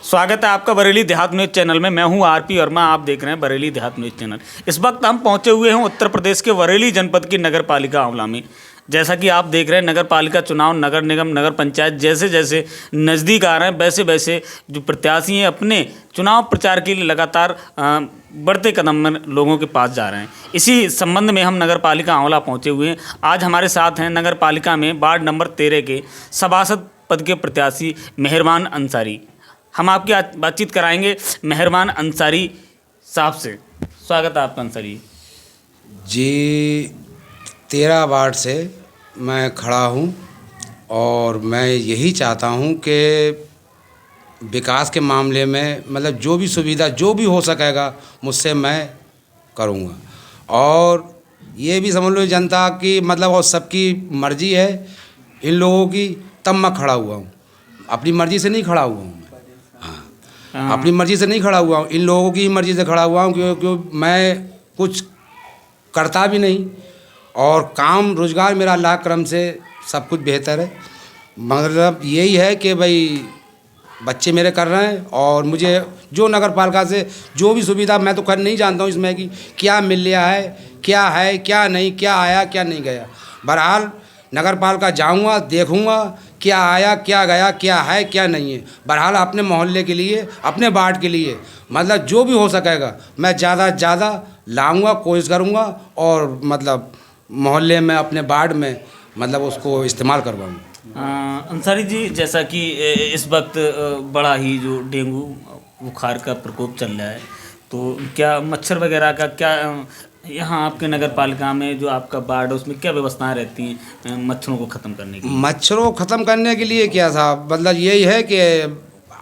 स्वागत है आपका बरेली देहात न्यूज़ चैनल में। मैं हूं आरपी वर्मा, आप देख रहे हैं बरेली देहात न्यूज़ चैनल। इस वक्त हम पहुंचे हुए हैं उत्तर प्रदेश के बरेली जनपद की नगर पालिका आंवला में। जैसा कि आप देख रहे हैं, नगर पालिका चुनाव, नगर निगम, नगर पंचायत जैसे जैसे नज़दीक आ रहे हैं वैसे वैसे जो प्रत्याशी हैं अपने चुनाव प्रचार के लिए लगातार बढ़ते कदम में लोगों के पास जा रहे हैं। इसी संबंध में हम नगर पालिका आंवला पहुँचे हुए हैं। आज हमारे साथ हैं नगर पालिका में वार्ड नंबर 13 के सभासद पद के प्रत्याशी मेहरबान अंसारी। हम आपकी बातचीत कराएंगे मेहरबान अंसारी साहब से। स्वागत है आपका अंसारी जी। 13 वार्ड से मैं खड़ा हूँ और मैं यही चाहता हूँ कि विकास के मामले में मतलब जो भी सुविधा जो भी हो सकेगा मुझसे मैं करूँगा। और ये भी समझ लो जनता की मतलब और सबकी मर्ज़ी है इन लोगों की, तब मैं खड़ा हुआ हूँ। अपनी मर्ज़ी से नहीं खड़ा हुआ हूँ। हाँ, अपनी मर्ज़ी से नहीं खड़ा हुआ हूँ, इन लोगों की मर्ज़ी से खड़ा हुआ हूँ क्योंकि मैं कुछ करता भी नहीं और काम रोज़गार मेरा अल्लाह करम से सब कुछ बेहतर है। मतलब यही है कि भाई बच्चे मेरे कर रहे हैं और मुझे जो नगर पालिका से जो भी सुविधा, मैं तो कर नहीं जानता हूँ इसमें कि क्या मिल रहा है क्या नहीं, क्या आया क्या नहीं गया। बहरहाल नगर पालिका जाऊँगा, देखूँगा क्या आया क्या गया, क्या है क्या नहीं है। बहरहाल अपने मोहल्ले के लिए, अपने वार्ड के लिए मतलब जो भी हो सकेगा मैं ज़्यादा से ज़्यादा लाऊंगा, कोशिश करूँगा और मतलब मोहल्ले में अपने वार्ड में मतलब उसको इस्तेमाल करवाऊँगा। अंसारी जी, जैसा कि इस वक्त बड़ा ही जो डेंगू बुखार का प्रकोप चल रहा है, तो क्या मच्छर वगैरह का क्या यहाँ आपके नगर पालिका में जो आपका वार्ड है उसमें क्या व्यवस्थाएं रहती हैं मच्छरों को ख़त्म करने के लिए? मच्छरों को ख़त्म करने के लिए क्या साहब, मतलब यही है कि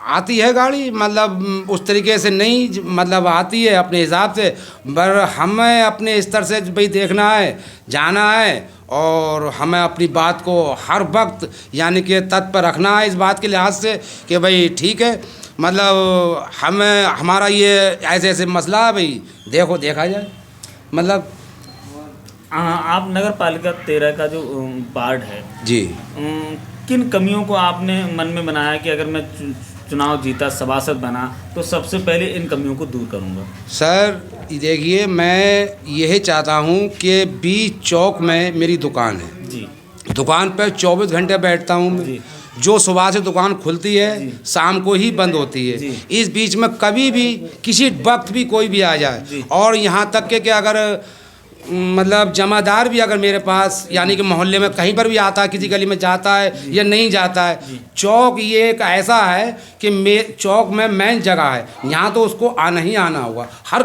आती है गाड़ी, मतलब उस तरीके से नहीं, मतलब आती है अपने हिसाब से, पर हमें अपने स्तर से भाई देखना है, जाना है और हमें अपनी बात को हर वक्त यानी कि तत्पर रखना है इस बात के लिहाज से कि भाई ठीक है, मतलब हमें हमारा ये ऐसे ऐसे मसला है भाई, देखा जाए। मतलब आप नगर पालिका 13 का जो वार्ड है जी, किन कमियों को आपने मन में बनाया कि अगर मैं चुनाव जीता, सभासद बना तो सबसे पहले इन कमियों को दूर करूंगा? सर देखिए, मैं यही चाहता हूं कि बीच चौक में मेरी दुकान है जी। दुकान पर 24 घंटे बैठता हूं मैं। जो सुबह से दुकान खुलती है शाम को ही बंद होती है। इस बीच में कभी भी किसी वक्त भी कोई भी आ जाए, और यहाँ तक कि अगर मतलब जमादार भी अगर मेरे पास यानी कि मोहल्ले में कहीं पर भी आता है, किसी गली में जाता है या नहीं जाता है, चौक ये एक ऐसा है कि चौक में मेन जगह है, यहाँ तो उसको आना ही आना होगा। हर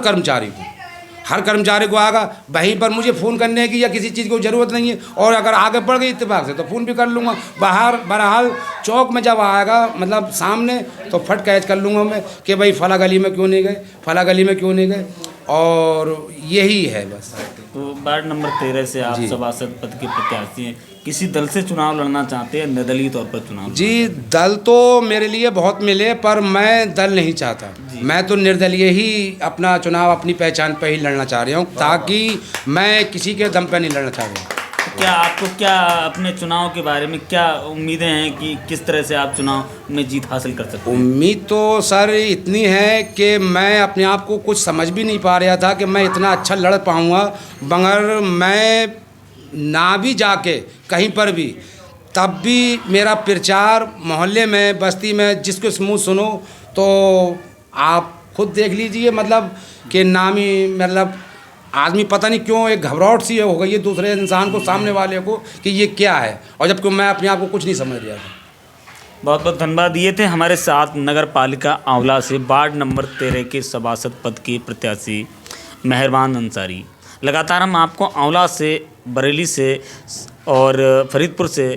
कर्मचारी को आएगा, वहीं पर मुझे फ़ोन करने की या किसी चीज़ की ज़रूरत नहीं है, और अगर आगे बढ़ गई इत्तेफाक से तो फ़ोन भी कर लूँगा। बहरहाल चौक में जब आएगा मतलब सामने तो फट कैच कर लूँगा मैं कि भाई फला गली में क्यों नहीं गए, और यही है बस। तो वार्ड नंबर 13 से आप सभासद पद के प्रत्याशी हैं, किसी दल से चुनाव लड़ना चाहते हैं, निर्दलीय तौर पर चुनाव? जी, दल तो मेरे लिए बहुत मिले पर मैं दल नहीं चाहता। मैं तो निर्दलीय ही अपना चुनाव अपनी पहचान पर ही लड़ना चाह रहा हूँ, ताकि मैं किसी के दम पर नहीं लड़ना चाह रहा हूँ। क्या आपको क्या अपने चुनाव के बारे में क्या उम्मीदें हैं कि किस तरह से आप चुनाव में जीत हासिल कर सकते हैं? उम्मीद तो सर इतनी है कि मैं अपने आप को कुछ समझ भी नहीं पा रहा था कि मैं इतना अच्छा लड़ पाऊँगा, मगर मैं ना भी जाके कहीं पर भी तब भी मेरा प्रचार मोहल्ले में, बस्ती में जिसको मुँह सुनो तो आप खुद देख लीजिए, मतलब कि नामी मतलब आदमी पता नहीं क्यों एक घबराहट सी हो गई है दूसरे इंसान को, सामने वाले को, कि ये क्या है, और जबकि मैं अपने आप को कुछ नहीं समझ रहा था। बहुत बहुत धन्यवाद। ये थे हमारे साथ नगर पालिका आंवला से वार्ड नंबर 13 के सभासद पद के प्रत्याशी मेहरबान अंसारी। लगातार हम आपको आंवला से, बरेली से और फरीदपुर से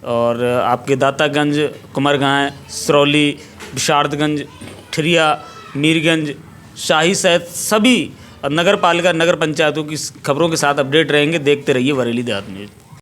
और आपके दातागंज, कुमारगांव, सिरौली, विशारदगंज, ठिरिया, मीरगंज, शाही सहित सभी नगर पालिका, नगर पंचायतों की खबरों के साथ अपडेट रहेंगे। देखते रहिए बरेली देहात न्यूज़।